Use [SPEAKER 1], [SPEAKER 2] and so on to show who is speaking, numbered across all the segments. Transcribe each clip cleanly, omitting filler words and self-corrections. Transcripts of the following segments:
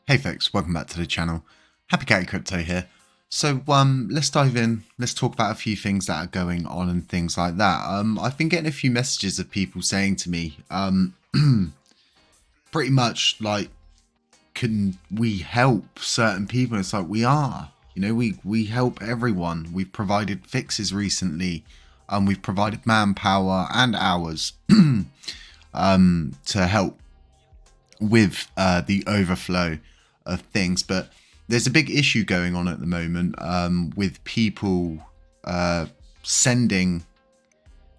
[SPEAKER 1] Hey folks, welcome back to the channel. Happy Catty Crypto here. So let's dive in. Let's talk about a few things that are going on and things like that. I've been getting a few messages of people saying to me, pretty much like, can we help certain people? It's like we are. You know, we help everyone. We've provided fixes recently. We've provided manpower and hours to help with the overflow of things, but there's a big issue going on at the moment with people sending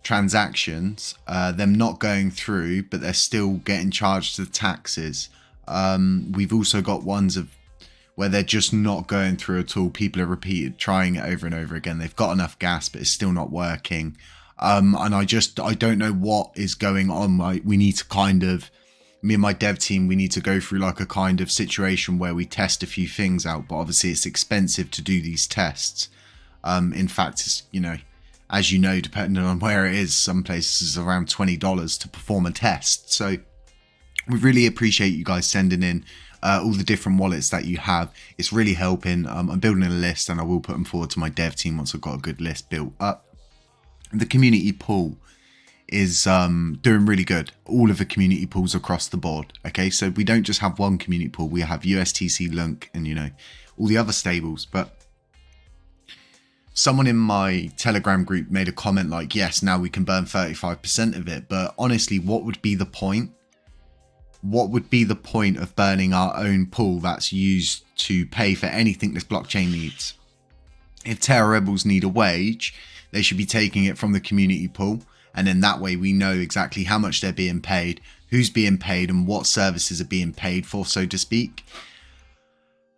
[SPEAKER 1] transactions, them not going through, but they're still getting charged the taxes. We've also got ones of where they're just not going through at all. People are trying it over and over again. They've got enough gas, but it's still not working. And I don't know what is going on. We need to kind of, me and my dev team, we need to go through like a kind of situation where we test a few things out, but obviously it's expensive to do these tests. In fact, it's, you know, as you know, depending on where it is, some places is around $20 to perform a test. So we really appreciate you guys sending in all the different wallets that you have. It's really helping. I'm building a list and I will put them forward to my dev team once I've got a good list built up. The community pool is doing really good. All of the community pools across the board. Okay, so we don't just have one community pool. We have USTC, LUNC, and, you know, all the other stables. But someone in my Telegram group made a comment like, yes, now we can burn 35% of it. But honestly, what would be the point? What would be the point of burning our own pool that's used to pay for anything this blockchain needs? If Terra Rebels need a wage, they should be taking it from the community pool. And then that way we know exactly how much they're being paid, who's being paid, and what services are being paid for, so to speak.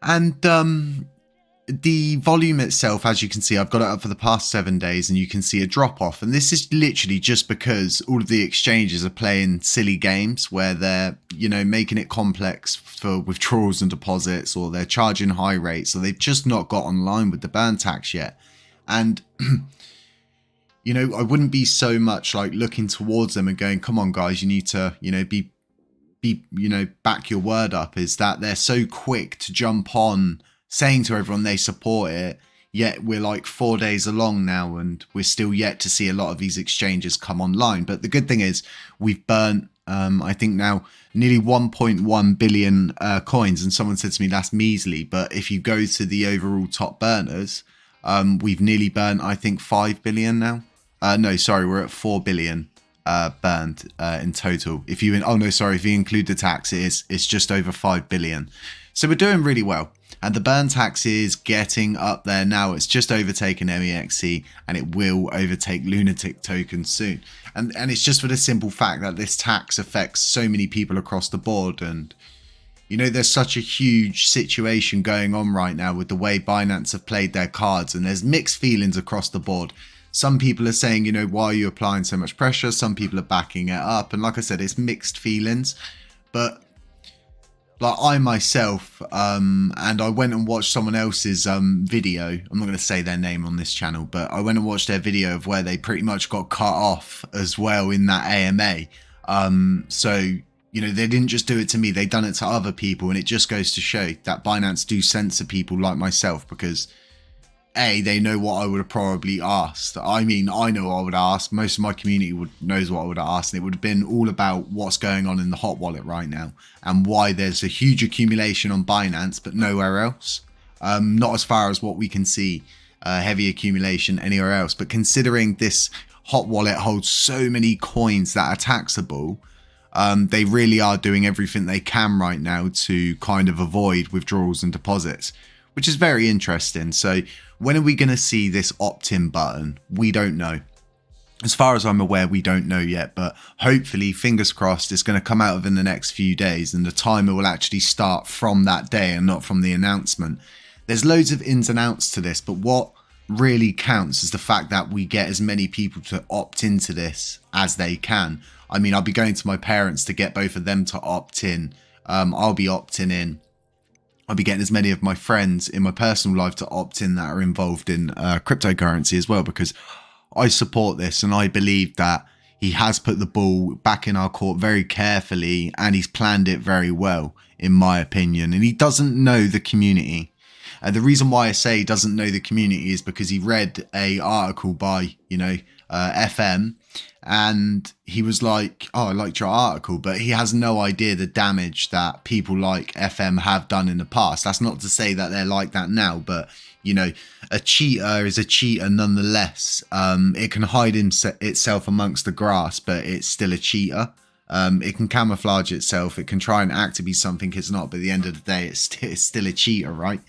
[SPEAKER 1] And the volume itself, as you can see, I've got it up for the past 7 days, and you can see a drop off. And this is literally just because all of the exchanges are playing silly games where they're, you know, making it complex for withdrawals and deposits, or they're charging high rates, or they've just not got online with the burn tax yet. And you know, I wouldn't be so much like looking towards them and going, come on guys, you need to, you know, be, you know, back your word up. Is that they're so quick to jump on saying to everyone they support it, yet we're like 4 days along now and we're still yet to see a lot of these exchanges come online. But the good thing is we've burnt, I think now nearly 1.1 billion coins. And someone said to me that's measly, but if you go to the overall top burners, we've nearly burnt, I think, 5 billion now. No, sorry, we're at 4 billion burned in total. If you, if you include the tax, it's just over 5 billion. So we're doing really well. And the burn tax is getting up there now. It's just overtaken MEXC and it will overtake Lunatic tokens soon. And it's just for the simple fact that this tax affects so many people across the board. And, you know, there's such a huge situation going on right now with the way Binance have played their cards. And there's mixed feelings across the board. Some people are saying, you know, why are you applying so much pressure? Some people are backing it up. And like I said, it's mixed feelings. But like I myself, and I went and watched someone else's video. I'm not going to say their name on this channel, but I went and watched their video of where they pretty much got cut off as well in that AMA. So, you know, they didn't just do it to me. They done it to other people. And it just goes to show that Binance do censor people like myself because they know what I would have probably asked. I mean, I know what I would ask. Most of my community knows what I would have asked. And it would have been all about what's going on in the hot wallet right now and why there's a huge accumulation on Binance, but nowhere else. Not as far as what we can see, heavy accumulation anywhere else. But considering this hot wallet holds so many coins that are taxable, they really are doing everything they can right now to kind of avoid withdrawals and deposits, which is very interesting. So when are we going to see this opt-in button? We don't know. As far as I'm aware, we don't know yet, but hopefully, fingers crossed, it's going to come out within the next few days and the timer will actually start from that day and not from the announcement. There's loads of ins and outs to this, but what really counts is the fact that we get as many people to opt into this as they can. I mean, I'll be going to my parents to get both of them to opt in. I'll be opting in. I'll be getting as many of my friends in my personal life to opt in that are involved in cryptocurrency as well, because I support this and I believe that, he has put the ball back in our court very carefully, and he's planned it very well, in my opinion. And he doesn't know the community. The reason why I say he doesn't know the community is because he read a article by, FM, and he was like, oh, I liked your article, but he has no idea the damage that people like FM have done in the past. That's not to say that they're like that now, but a cheater is a cheater nonetheless. It can hide itself amongst the grass, but it's still a cheater. It can camouflage itself. It can try and act to be something it's not, but at the end of the day, it's still a cheater, right?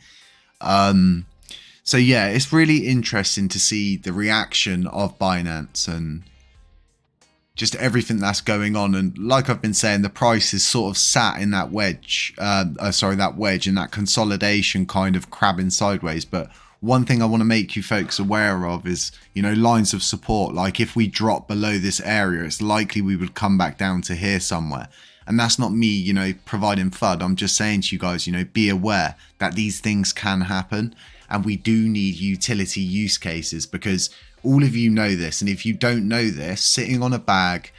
[SPEAKER 1] So yeah, it's really interesting to see the reaction of Binance and just everything that's going on. And like I've been saying, the price is sort of sat in that wedge, that wedge and that consolidation kind of crabbing sideways. But one thing I want to make you folks aware of is, lines of support. Like if we drop below this area, it's likely we would come back down to here somewhere. And that's not me, providing FUD. I'm just saying to you guys, be aware that these things can happen. And we do need utility use cases, because all of you know this. And if you don't know this, sitting on a bag,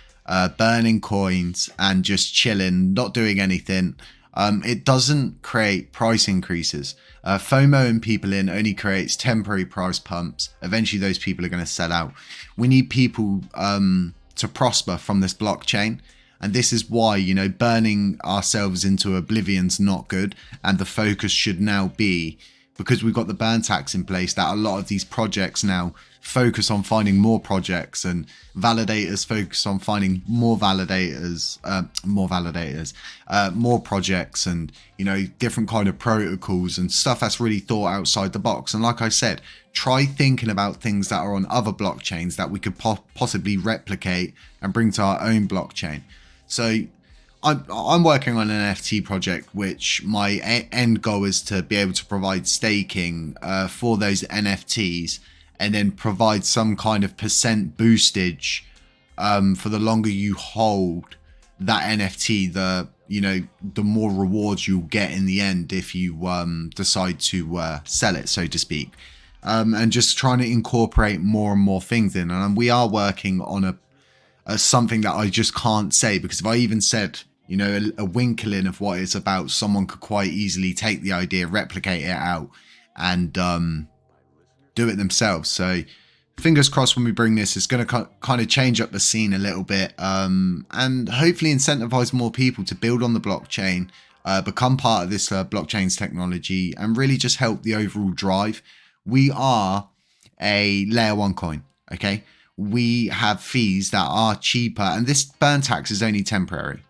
[SPEAKER 1] burning coins and just chilling, not doing anything, it doesn't create price increases. FOMO and people in only creates temporary price pumps. Eventually those people are going to sell out. We need people to prosper from this blockchain. And this is why, burning ourselves into oblivion's not good. And the focus should now be, because we've got the burn tax in place, that a lot of these projects now focus on finding more projects, and validators focus on finding more validators, more projects, and different kind of protocols and stuff that's really thought outside the box. And like I said, try thinking about things that are on other blockchains that we could possibly replicate and bring to our own blockchain. So I'm working on an NFT project, which my end goal is to be able to provide staking for those NFTs, and then provide some kind of percent boostage for the longer you hold that NFT, the more rewards you'll get in the end if you decide to sell it, so to speak. And just trying to incorporate more and more things in. And we are working on something that I just can't say, because if I even said a winkling of what it's about, someone could quite easily take the idea, replicate it out, and do it themselves. So fingers crossed when we bring this, it's going to kind of change up the scene a little bit, and hopefully incentivize more people to build on the blockchain, become part of this blockchain's technology, and really just help the overall drive. We are a layer 1 coin, okay? We have fees that are cheaper, and this burn tax is only temporary.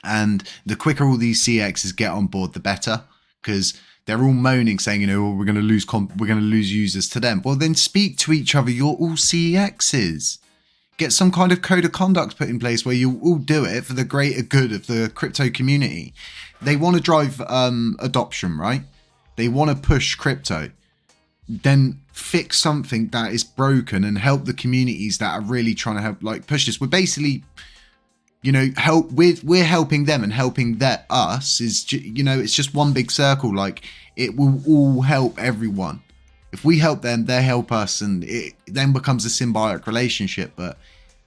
[SPEAKER 1] And the quicker all these CXs get on board, the better, because they're all moaning, saying, we're going to lose users to them. Well, then speak to each other. You're all CXs. Get some kind of code of conduct put in place where you all do it for the greater good of the crypto community. They want to drive adoption, right? They want to push crypto. Then fix something that is broken and help the communities that are really trying to help, push this. We're basically, we're helping them, and helping us is, it's just one big circle. It will all help everyone. If we help them, they help us, and it then becomes a symbiotic relationship. But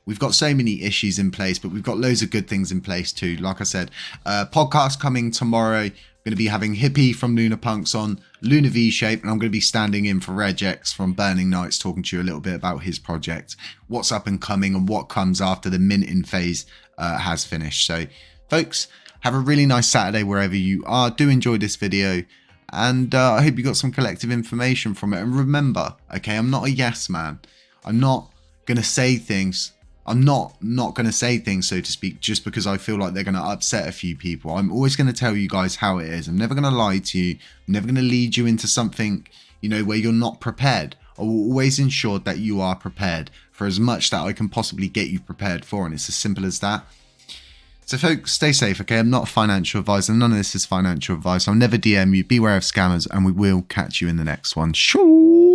[SPEAKER 1] we've got so many issues in place, but we've got loads of good things in place too. Like I said, podcast coming tomorrow. Going to be having Hippie from LunaPunks on, Luna V-Shape, and I'm going to be standing in for Regex from Burning Nights, talking to you a little bit about his project, what's up and coming, and what comes after the minting phase has finished. So, folks, have a really nice Saturday wherever you are. Do enjoy this video, and I hope you got some collective information from it. And remember, okay, I'm not a yes man. I'm not going to say things. I'm not going to say things, so to speak, just because I feel like they're going to upset a few people. I'm always going to tell you guys how it is. I'm never going to lie to you. I'm never going to lead you into something, where you're not prepared. I will always ensure that you are prepared for as much that I can possibly get you prepared for. And it's as simple as that. So folks, stay safe, okay? I'm not a financial advisor. None of this is financial advice. I'll never DM you. Beware of scammers, and we will catch you in the next one. Sure.